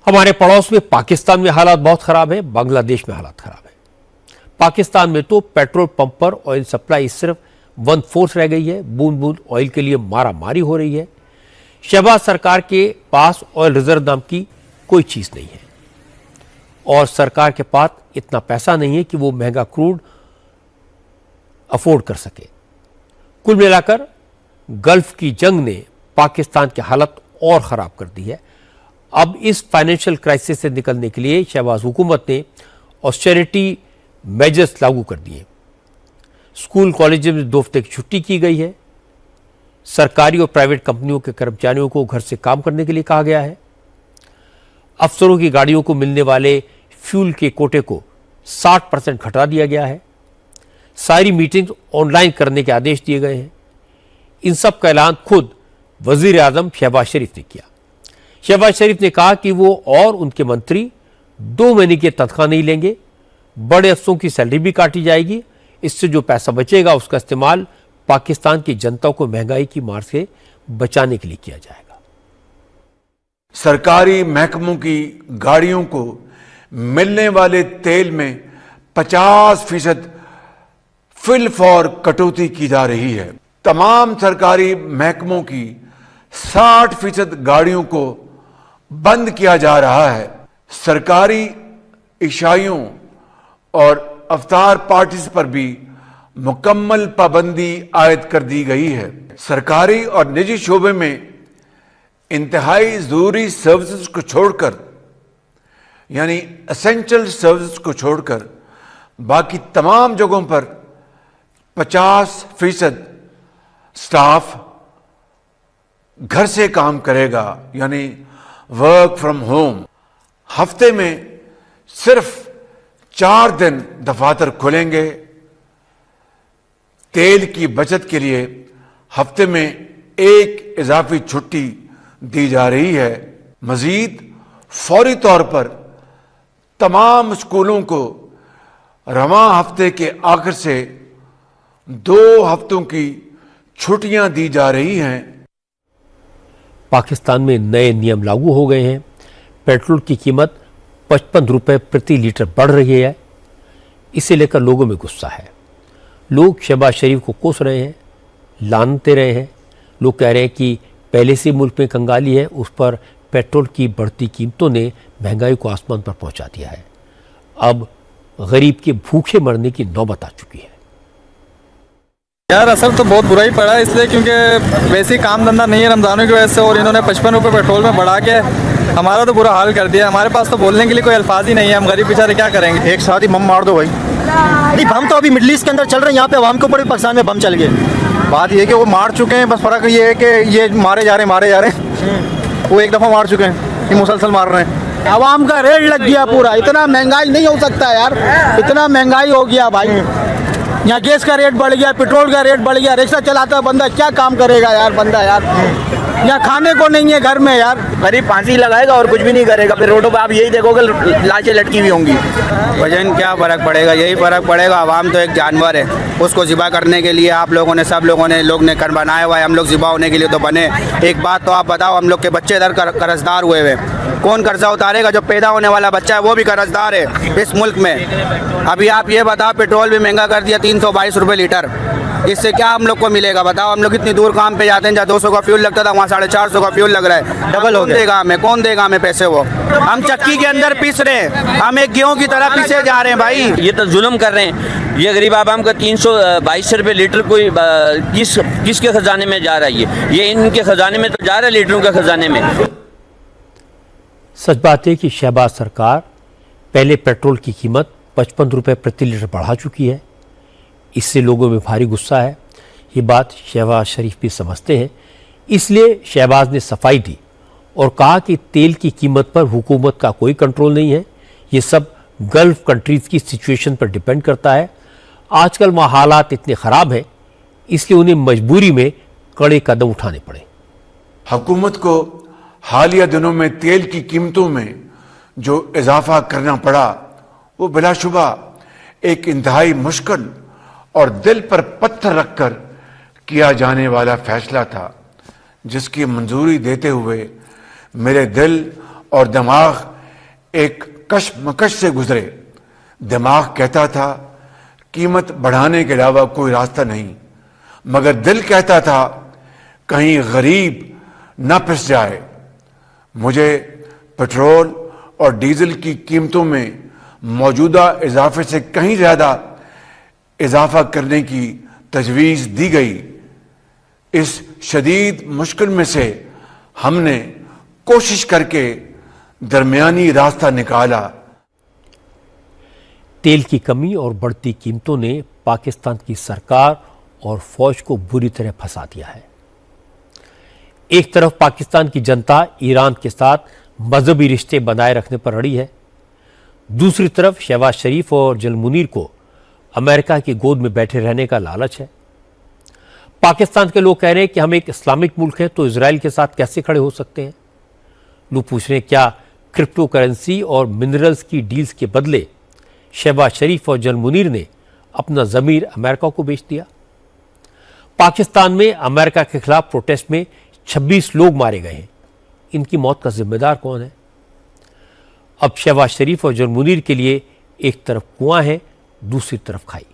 हमारे पड़ोस में पाकिस्तान में हालात बहुत खराब है, बांग्लादेश में हालात खराब है। पाकिस्तान में तो पेट्रोल पंप पर ऑयल सप्लाई सिर्फ 1/4 रह गई है। बूंद बूंद ऑयल के लिए मारा मारी हो रही है। शहबाज सरकार के पास ऑयल रिजर्व नाम की कोई चीज नहीं है और सरकार के पास इतना पैसा नहीं है कि वो महंगा क्रूड अफोर्ड कर सके। कुल मिलाकर गल्फ की जंग ने पाकिस्तान की हालत और खराब कर दी है। अब इस फाइनेंशियल क्राइसिस से निकलने के लिए शहबाज हुकूमत ने ऑस्टेरिटी मेजर्स लागू कर दिए। स्कूल कॉलेज में 2 हफ्ते की छुट्टी की गई है। सरकारी और प्राइवेट कंपनियों के कर्मचारियों को घर से काम करने के लिए कहा गया है। अफसरों की गाड़ियों को मिलने वाले फ्यूल के कोटे को 60% घटा दिया गया है। सारी मीटिंग ऑनलाइन करने के आदेश दिए गए हैं। इन सब का ऐलान खुद वजीर आजम शहबाज शरीफ ने किया। शहबाज शरीफ ने कहा कि वो और उनके मंत्री 2 महीने की तनख्वाह नहीं लेंगे। बड़े अफसरों की सैलरी भी काटी जाएगी। इससे जो पैसा बचेगा उसका इस्तेमाल पाकिस्तान की जनता को महंगाई की मार से बचाने के लिए किया जाएगा। सरकारी महकमों की गाड़ियों को मिलने वाले तेल में 50% फिल फॉर कटौती की जा रही है। तमाम सरकारी महकमों की 60% गाड़ियों को बंद किया जा रहा है। सरकारी इशाइयों और अफ्तार पार्टीज पर भी मुकम्मल पाबंदी आयद कर दी गई है। सरकारी और निजी शोबे में इंतहाई जरूरी सर्विसेज को छोड़कर यानी एसेंशियल सर्विसेज को छोड़कर बाकी तमाम जगहों पर 50% स्टाफ घर से काम करेगा यानी वर्क फ्रॉम होम। हफ्ते में सिर्फ 4 दिन दफातर खुलेंगे। तेल की बचत के लिए हफ्ते में 1 इजाफी छुट्टी दी जा रही है। मजीद फौरी तौर पर तमाम स्कूलों को रवां हफ्ते के आखिर से 2 हफ्तों की छुट्टियां दी जा रही हैं। पाकिस्तान में नए नियम लागू हो गए हैं। पेट्रोल की कीमत 55 रुपये प्रति लीटर बढ़ रही है। इसे लेकर लोगों में गुस्सा है। लोग शहबाज शरीफ को कोस रहे हैं, लानते रहे हैं। लोग कह रहे हैं कि पहले से मुल्क में कंगाली है, उस पर पेट्रोल की बढ़ती कीमतों ने महंगाई को आसमान पर पहुंचा दिया है। अब गरीब के भूखे मरने की नौबत आ चुकी है। यार असर तो बहुत बुरा ही पड़ा है, इसलिए क्योंकि वैसे ही काम धंधा नहीं है रमजानों की वजह से, और इन्होंने 55 रुपये पेट्रोल में बढ़ा के हमारा तो बुरा हाल कर दिया। हमारे पास तो बोलने के लिए कोई अल्फाज ही नहीं है। हम गरीब बेचारे क्या करेंगे। एक साथ ही बम मार दो भाई। नहीं, बम तो अभी मिडिल ईस्ट के अंदर चल रहे हैं, यहाँ पे अवाम के ऊपर भी पाकिस्तान में बम चल गए। बात ये है कि वो मार चुके हैं, बस फर्क ये है कि ये मारे जा रहे हैं। वो एक दफ़ा मार चुके हैं, ये मुसलसल मार रहे हैं। अवाम का रेट लग गया पूरा। इतना महंगाई नहीं हो सकता यार, इतना महंगाई हो गया भाई। यहाँ गैस का रेट बढ़ गया, पेट्रोल का रेट बढ़ गया। रिक्शा चलाता बंदा क्या काम करेगा यार बंदा यार। यहाँ खाने को नहीं है घर में यार। गरीब फांसी लगाएगा और कुछ भी नहीं करेगा। फिर रोडों पे आप यही देखोगे लाशें लटकी हुई होंगी। वजन क्या फ़र्क पड़ेगा, यही फ़र्क पड़ेगा। आवाम तो एक जानवर है, उसको ज़िबा करने के लिए आप लोगों ने लोग ने कर बनाया हुआ है। हम लोग ज़िबा होने के लिए तो बने। एक बात तो आप बताओ, हम लोग के बच्चे इधर कर्जदार हुए हुए, कौन कर्जा उतारेगा? जो पैदा होने वाला बच्चा है वो भी कर्जदार है इस मुल्क में। अभी आप ये बताओ, पेट्रोल भी महंगा कर दिया 322 रुपये लीटर। इससे क्या हम लोग को मिलेगा बताओ? हम लोग इतनी दूर काम पे जाते हैं, जहाँ 200 का फ्यूल लगता था वहाँ 450 का फ्यूल लग रहा है। डबल हो देगा हमें, कौन देगा हमें पैसे? वो हम चक्की के अंदर पीस रहे हैं, हम एक गेहूँ की तरह पीसे जा रहे हैं भाई। ये तो जुल्म कर रहे हैं। ये गरीब आवाम का 322 रुपये लीटर कोई किसके खजाने में जा रहा है? ये इनके खजाने में तो जा रहा है, लीटरों के खजाने में। सच बात है कि शहबाज सरकार पहले पेट्रोल की कीमत 55 रुपये प्रति लीटर बढ़ा चुकी है। इससे लोगों में भारी गुस्सा है। ये बात शहबाज शरीफ भी समझते हैं। इसलिए शहबाज ने सफाई दी और कहा कि तेल की कीमत पर हुकूमत का कोई कंट्रोल नहीं है। ये सब गल्फ कंट्रीज़ की सिचुएशन पर डिपेंड करता है। आजकल वहाँ हालात इतने ख़राब हैं, इसलिए उन्हें मजबूरी में कड़े कदम उठाने पड़े। हुकूमत को हालिया दिनों में तेल की कीमतों में जो इजाफा करना पड़ा वो बिलाशुबा एक इंतहाई मुश्किल और दिल पर पत्थर रखकर किया जाने वाला फैसला था, जिसकी मंजूरी देते हुए मेरे दिल और दिमाग एक कशमकश से गुजरे। दिमाग कहता था कीमत बढ़ाने के अलावा कोई रास्ता नहीं, मगर दिल कहता था कहीं गरीब न पिस जाए। मुझे पेट्रोल और डीजल की कीमतों में मौजूदा इजाफे से कहीं ज़्यादा इजाफा करने की तजवीज़ दी गई। इस शदीद मुश्किल में से हमने कोशिश करके दरमियानी रास्ता निकाला। तेल की कमी और बढ़ती कीमतों ने पाकिस्तान की सरकार और फौज को बुरी तरह फंसा दिया है। एक तरफ पाकिस्तान की जनता ईरान के साथ मजहबी रिश्ते बनाए रखने पर अड़ी है, दूसरी तरफ शहबाज शरीफ और जनरल मुनीर को अमेरिका की गोद में बैठे रहने का लालच है। पाकिस्तान के लोग कह रहे हैं कि हम एक इस्लामिक मुल्क हैं तो इजराइल के साथ कैसे खड़े हो सकते हैं। लोग पूछ रहे हैं क्या क्रिप्टो करेंसी और मिनरल्स की डील्स के बदले शहबाज शरीफ और जनरल मुनीर ने अपना ज़मीर अमेरिका को बेच दिया। पाकिस्तान में अमेरिका के खिलाफ प्रोटेस्ट में 26 लोग मारे गए हैं। इनकी मौत का जिम्मेदार कौन है? अब शहबाज शरीफ और जनरल मुनीर के लिए एक तरफ कुआं है, दूसरी तरफ खाई।